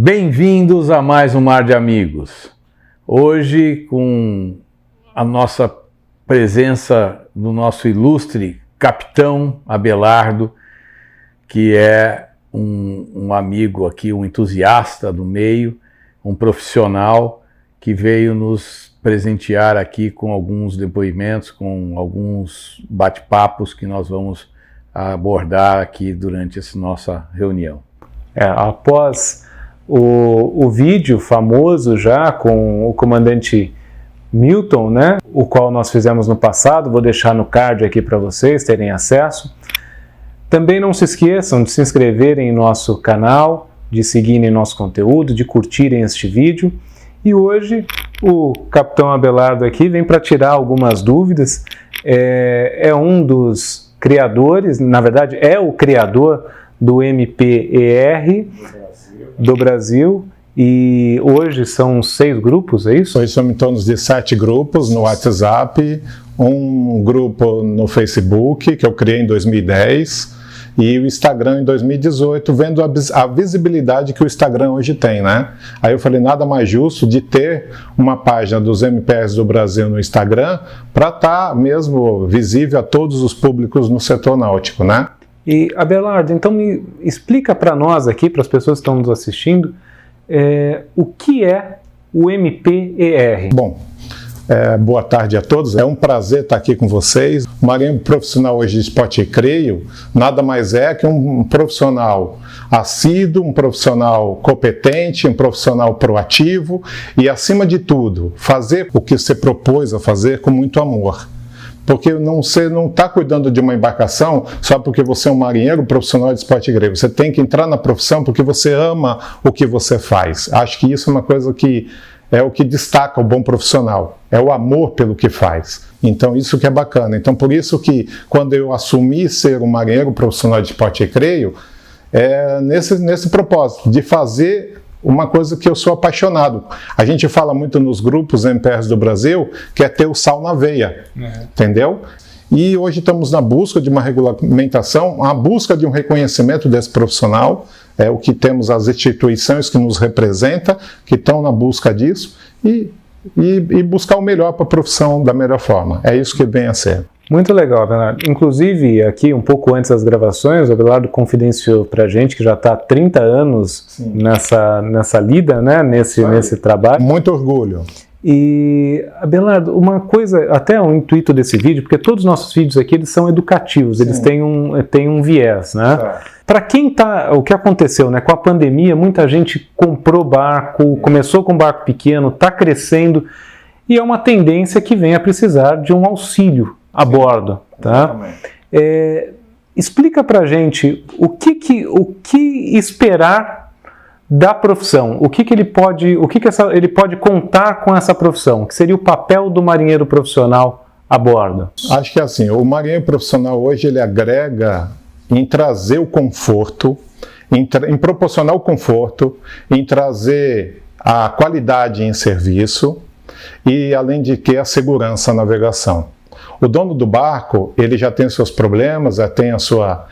Bem-vindos a mais um Mar de Amigos. Hoje, com a nossa presença do nosso ilustre Capitão Abelardo, que é um amigo aqui, um entusiasta do meio, um profissional que veio nos presentear aqui com alguns depoimentos, com alguns bate-papos que nós vamos abordar aqui durante essa nossa reunião. Após o vídeo famoso já com o comandante Milton, né, o qual nós fizemos no passado, vou deixar no card aqui para vocês terem acesso. Também não se esqueçam de se inscreverem em nosso canal, de seguirem nosso conteúdo, de curtirem este vídeo. E hoje o Capitão Abelardo aqui vem para tirar algumas dúvidas. É um dos criadores, na verdade é o criador do MPER do Brasil, e hoje são 6 grupos, é isso? Hoje somos em torno de 7 grupos no WhatsApp, um grupo no Facebook, que eu criei em 2010, e o Instagram em 2018, vendo a visibilidade que o Instagram hoje tem, né? Aí eu falei, nada mais justo de ter uma página dos MPERs do Brasil no Instagram para estar mesmo visível a todos os públicos no setor náutico, né? E, Abelardo, então me explica para nós aqui, para as pessoas que estão nos assistindo, o que é o MPER? Bom, boa tarde a todos, é um prazer estar aqui com vocês. O marinheiro profissional hoje de esporte e recreio nada mais é que um profissional assíduo, um profissional competente, um profissional proativo e, acima de tudo, fazer o que você propôs a fazer com muito amor. Porque você não está cuidando de uma embarcação só porque você é um marinheiro profissional de esporte grego. Você tem que entrar na profissão porque você ama o que você faz. Acho que isso é uma coisa que é o que destaca o bom profissional. É o amor pelo que faz. Então isso que é bacana. Então por isso que quando eu assumi ser um marinheiro profissional de esporte e recreio, é nesse propósito de fazer uma coisa que eu sou apaixonado. A gente fala muito nos grupos MPERs do Brasil, que é ter o sal na veia, entendeu? E hoje estamos na busca de uma regulamentação, a busca de um reconhecimento desse profissional, é o que temos as instituições que nos representam, que estão na busca disso, e buscar o melhor para a profissão da melhor forma. É isso que vem a ser. Muito legal, Abelardo. Inclusive, aqui um pouco antes das gravações, o Abelardo confidenciou para a gente que já está há 30 anos nessa lida, né? nesse trabalho. Muito orgulho. E, Abelardo, uma coisa, até o intuito desse vídeo, porque todos os nossos vídeos aqui eles são educativos, eles têm um viés, né? Para quem o que aconteceu, né? Com a pandemia, muita gente comprou barco, começou com barco pequeno, está crescendo, e é uma tendência que vem a precisar de um auxílio a bordo, tá? Explica pra gente o que esperar da profissão, o que ele pode contar com essa profissão, que seria o papel do marinheiro profissional a bordo. Acho que é assim, o marinheiro profissional hoje ele agrega em trazer o conforto, em proporcionar o conforto, em trazer a qualidade em serviço e, além de que, a segurança na navegação. O dono do barco, ele já tem seus problemas, já tem a sua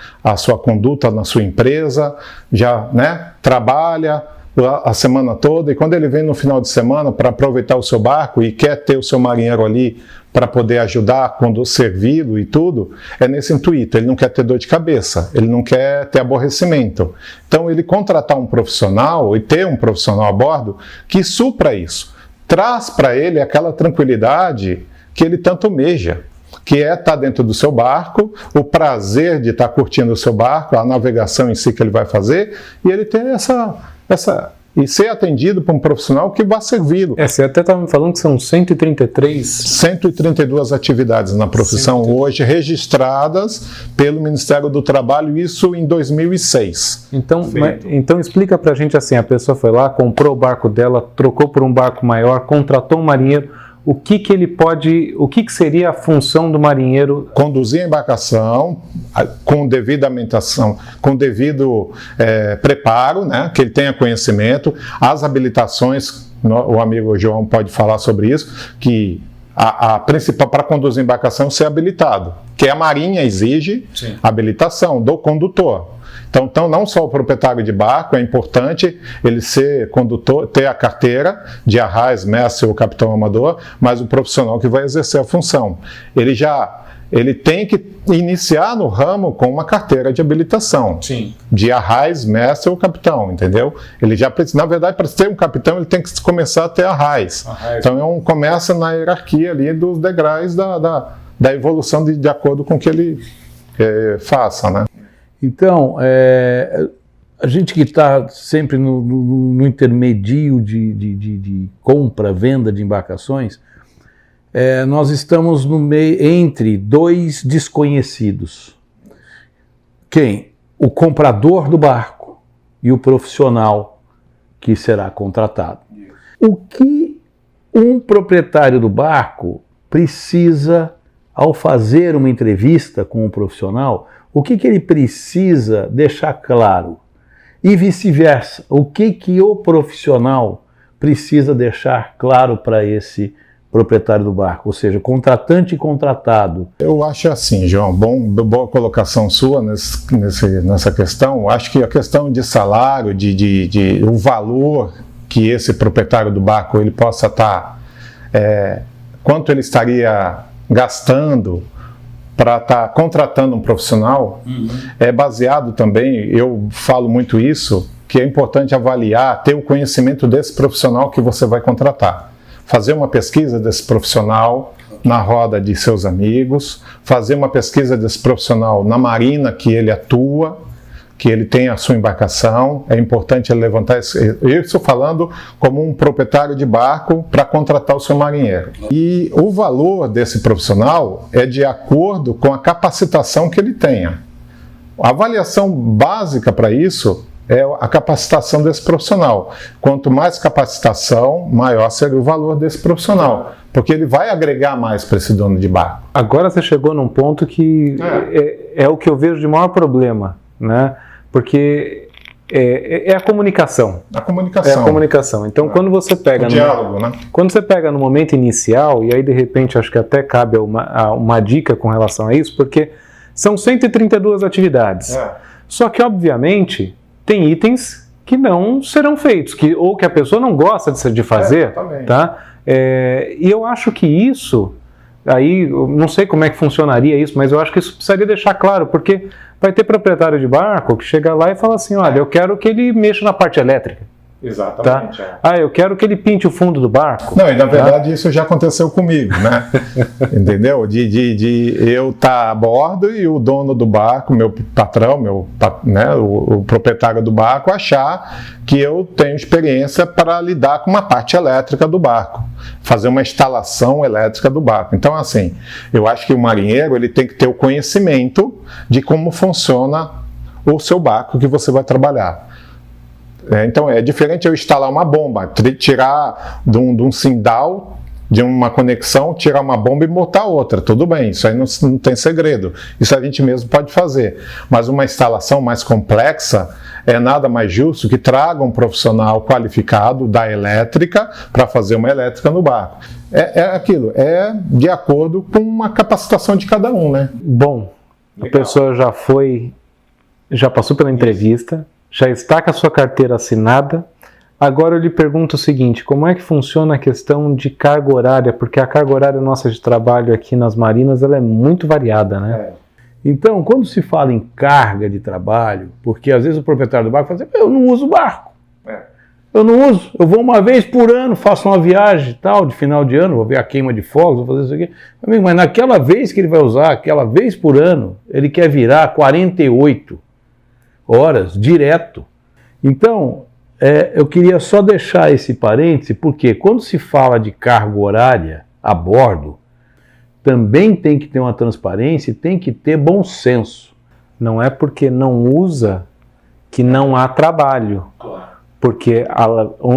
conduta na sua empresa, já trabalha a semana toda, e quando ele vem no final de semana para aproveitar o seu barco e quer ter o seu marinheiro ali para poder ajudar quando servi-lo e tudo, é nesse intuito. Ele não quer ter dor de cabeça, ele não quer ter aborrecimento. Então ele contratar um profissional e ter um profissional a bordo que supra isso, traz para ele aquela tranquilidade que ele tanto almeja, que é estar dentro do seu barco, o prazer de estar curtindo o seu barco, a navegação em si que ele vai fazer, e ele ter e ser atendido por um profissional que vai servi-lo. Você até estava me falando que são 132 atividades na profissão hoje registradas pelo Ministério do Trabalho, isso em 2006. Então explica pra gente assim, a pessoa foi lá, comprou o barco dela, trocou por um barco maior, contratou um marinheiro. O que seria a função do marinheiro? Conduzir a embarcação com devida habilitação, com devido preparo, né, que ele tenha conhecimento, as habilitações, o amigo João pode falar sobre isso, que a principal para conduzir a embarcação é ser habilitado, que a Marinha exige habilitação do condutor. Então, não só o proprietário de barco, é importante ele ser condutor, ter a carteira de arraiz, mestre ou capitão amador, mas o profissional que vai exercer a função. Ele tem que iniciar no ramo com uma carteira de habilitação. Sim. De arraiz, mestre ou capitão, entendeu? Ele já precisa, na verdade, para ser um capitão, ele tem que começar a ter arraiz. Então, começa na hierarquia ali dos degraus da evolução de acordo com o que ele faça, né? Então, a gente que está sempre no intermedio de compra, venda de embarcações, nós estamos no meio entre dois desconhecidos. Quem? O comprador do barco e o profissional que será contratado. O que um proprietário do barco precisa, ao fazer uma entrevista com um profissional, o que ele precisa deixar claro? E vice-versa, o que o profissional precisa deixar claro para esse proprietário do barco, ou seja, contratante e contratado? Eu acho assim, João, boa colocação sua nessa questão. Eu acho que a questão de salário, o valor que esse proprietário do barco ele possa estar, quanto ele estaria gastando para estar contratando um profissional, é baseado também, eu falo muito isso, que é importante avaliar, ter o conhecimento desse profissional que você vai contratar. Fazer uma pesquisa desse profissional na roda de seus amigos, fazer uma pesquisa desse profissional na marina que ele atua, que ele tem a sua embarcação. É importante ele levantar isso falando como um proprietário de barco para contratar o seu marinheiro. E o valor desse profissional é de acordo com a capacitação que ele tenha. A avaliação básica para isso é a capacitação desse profissional. Quanto mais capacitação, maior seria o valor desse profissional, porque ele vai agregar mais para esse dono de barco. Agora você chegou num ponto que é o que eu vejo de maior problema, né? Porque é a comunicação. A comunicação. É a comunicação. Então, quando você pega... O diálogo, né? Quando você pega no momento inicial, e aí de repente acho que até cabe uma dica com relação a isso, porque são 132 atividades. Só que, obviamente, tem itens que não serão feitos, ou que a pessoa não gosta de fazer, tá? E eu acho que isso, aí, eu não sei como é que funcionaria isso, mas eu acho que isso precisaria deixar claro, porque vai ter proprietário de barco que chega lá e fala assim, olha, eu quero que ele mexa na parte elétrica. Exatamente. Tá? Eu quero que ele pinte o fundo do barco. Não, e na verdade isso já aconteceu comigo, né? Entendeu? De eu estar a bordo e o dono do barco, meu patrão, o proprietário do barco, achar que eu tenho experiência para lidar com uma parte elétrica do barco, fazer uma instalação elétrica do barco. Então, assim, eu acho que o marinheiro ele tem que ter o conhecimento de como funciona o seu barco que você vai trabalhar. Então é diferente eu instalar uma bomba, tirar de um sindal, de uma conexão, tirar uma bomba e botar outra, tudo bem, isso aí não tem segredo, isso a gente mesmo pode fazer, mas uma instalação mais complexa é nada mais justo que traga um profissional qualificado da elétrica para fazer uma elétrica no barco. Aquilo, de acordo com a capacitação de cada um, né? Bom, a pessoa já passou pela entrevista, já está com a sua carteira assinada. Agora eu lhe pergunto o seguinte, como é que funciona a questão de carga horária? Porque a carga horária nossa de trabalho aqui nas marinas ela é muito variada, né? Então, quando se fala em carga de trabalho, porque às vezes o proprietário do barco fala assim, eu não uso barco. Eu não uso, eu vou uma vez por ano, faço uma viagem tal, de final de ano, vou ver a queima de fogos, vou fazer isso aqui. Mas naquela vez que ele vai usar, aquela vez por ano, ele quer virar 48 horas direto. Então, eu queria só deixar esse parêntese, porque quando se fala de carga horária a bordo, também tem que ter uma transparência e tem que ter bom senso. Não é porque não usa que não há trabalho. Porque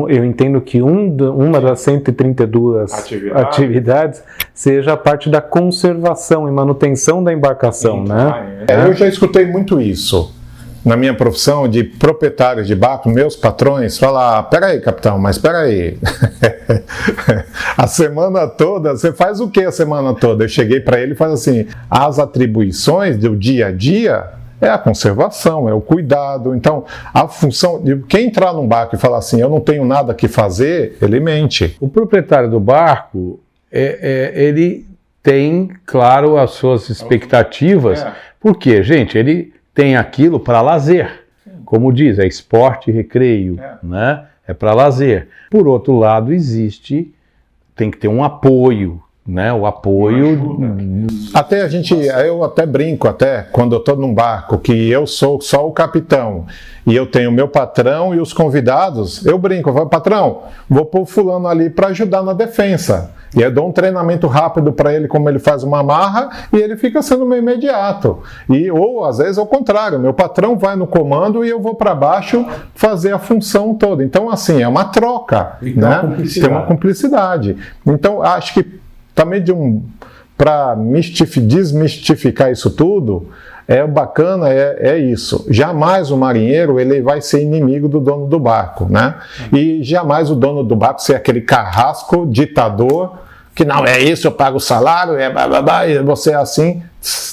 eu entendo que uma das 132 atividades seja a parte da conservação e manutenção da embarcação, né? Eu já escutei muito isso na minha profissão de proprietário de barco, meus patrões, falar, peraí, capitão, mas peraí, a semana toda, você faz o que a semana toda? Eu cheguei para ele e falei assim, as atribuições do dia a dia é a conservação, é o cuidado. Então, a função de quem entrar num barco e falar assim, eu não tenho nada que fazer, ele mente. O proprietário do barco, ele tem, claro, as suas expectativas, porque, gente, ele tem aquilo para lazer, como diz, é esporte e recreio, né? É para lazer. Por outro lado, tem que ter um apoio, né? O apoio. Até eu até brinco, quando eu estou num barco, que eu sou só o capitão e eu tenho o meu patrão e os convidados, eu brinco, eu falo, patrão, vou pôr o fulano ali para ajudar na defesa. E eu dou um treinamento rápido para ele, como ele faz uma amarra, e ele fica sendo meio imediato. Ou, às vezes, ao contrário, meu patrão vai no comando e eu vou para baixo fazer a função toda. Então, assim, é uma troca, né? Tem uma cumplicidade. Então, acho que também para desmistificar isso tudo, bacana é isso. Jamais o marinheiro ele vai ser inimigo do dono do barco, né? E jamais o dono do barco ser aquele carrasco, ditador, que não é isso, eu pago o salário, e você é assim.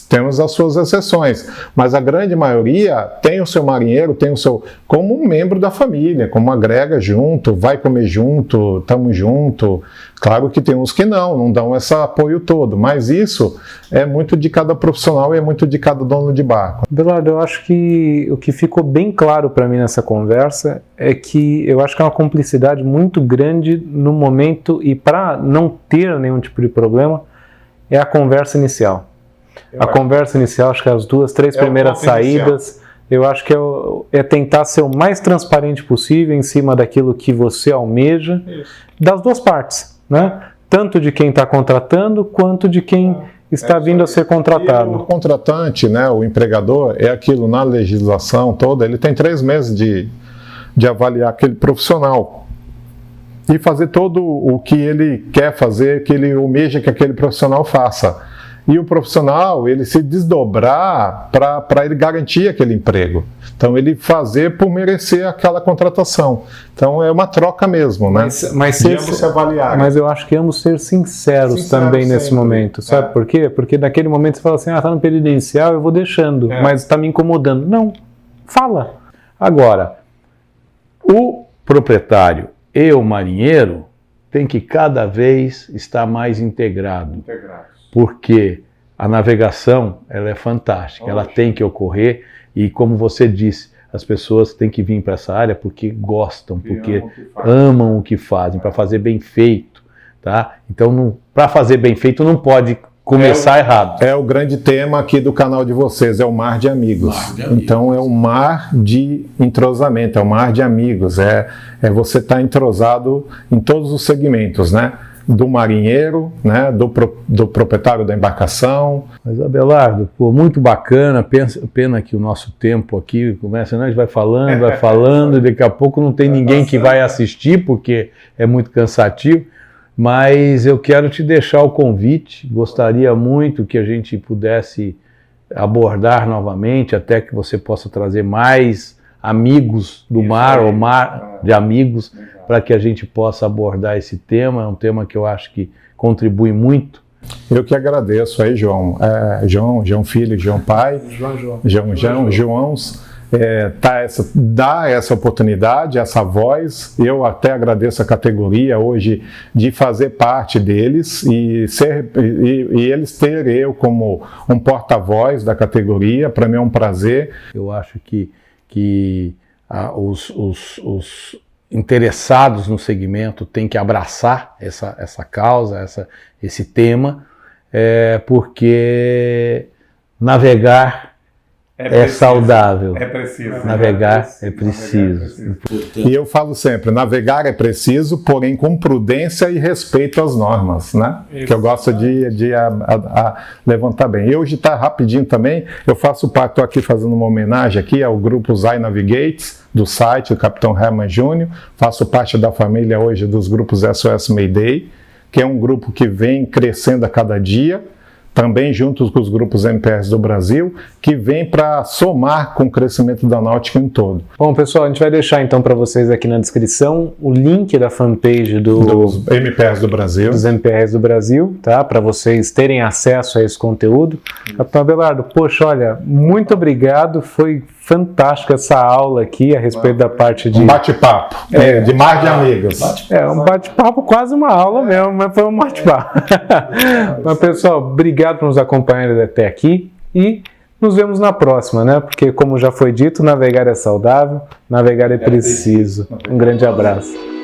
Temos as suas exceções, mas a grande maioria tem o seu marinheiro, tem o seu como um membro da família, como agrega junto, vai comer junto, estamos junto. Claro que tem uns que não dão esse apoio todo, mas isso é muito de cada profissional e é muito de cada dono de barco. Belardo, eu acho que o que ficou bem claro para mim nessa conversa é que eu acho que é uma cumplicidade muito grande no momento, e para não ter nenhum tipo de problema, é a conversa inicial. Conversa inicial, acho que as 2, 3 primeiras saídas, eu acho que é tentar ser o mais transparente possível em cima daquilo que você almeja, das duas partes, né? Tanto de quem está contratando, quanto de quem está vindo a ser contratado. E o contratante, né, o empregador, é aquilo na legislação toda, ele tem 3 meses de avaliar aquele profissional e fazer todo o que ele quer fazer, que ele almeja que aquele profissional faça. E o profissional, ele se desdobrar para ele garantir aquele emprego. Então, ele fazer por merecer aquela contratação. Então, é uma troca mesmo, né? Mas eu acho que ambos ser sinceros também sempre, nesse momento. Sabe por quê? Porque naquele momento você fala assim, tá no período inicial, eu vou deixando, mas está me incomodando. Não, fala. Agora, o proprietário e o marinheiro tem que cada vez estar mais integrados. Porque a navegação ela é fantástica, ela tem que ocorrer e, como você disse, as pessoas têm que vir para essa área porque gostam, porque amam o que fazem, para fazer bem feito, tá? Então, para fazer bem feito não pode começar errado. É o grande tema aqui do canal de vocês, é o mar de amigos. Então, é o mar de entrosamento, é o mar de amigos, é você estar entrosado em todos os segmentos, né? Do marinheiro, né, do proprietário da embarcação. Mas, Abelardo, muito bacana, pena que o nosso tempo aqui começa, né, a gente vai falando, e daqui a pouco não tem ninguém que vai assistir, porque é muito cansativo, mas eu quero te deixar o convite, gostaria muito que a gente pudesse abordar novamente, até que você possa trazer mais amigos do mar, ou mar de amigos, para que a gente possa abordar esse tema. É um tema que eu acho que contribui muito. Eu que agradeço aí, João. João Filho, João Pai. Joãos. Dá essa oportunidade, essa voz. Eu até agradeço a categoria hoje de fazer parte deles e eles ter eu como um porta-voz da categoria. Para mim é um prazer. Eu acho que os interessados no segmento têm que abraçar essa causa, esse tema, porque navegar é saudável. É preciso. Navegar é preciso. E eu falo sempre, navegar é preciso, porém com prudência e respeito às normas, né? Que eu gosto de levantar bem. E hoje está rapidinho também, eu faço parte, estou aqui fazendo uma homenagem aqui ao grupo Zai Navigates, do site do Capitão Herman Júnior, faço parte da família hoje dos grupos SOS Mayday, que é um grupo que vem crescendo a cada dia. também juntos com os grupos MPRs do Brasil, que vem para somar com o crescimento da náutica em todo. Bom, pessoal, a gente vai deixar então para vocês aqui na descrição o link da fanpage dos MPRs do Brasil. Dos MPRs do Brasil, tá? Para vocês terem acesso a esse conteúdo. Capitão Abelardo, poxa, olha, muito obrigado, foi fantástico essa aula aqui a respeito da parte de... Um bate-papo, de mar de amigos. Um bate-papo, quase uma aula mesmo, mas foi um bate-papo. Mas, pessoal, obrigado por nos acompanhar até aqui e nos vemos na próxima, né? Porque, como já foi dito, navegar é saudável, navegar é preciso. Um grande abraço.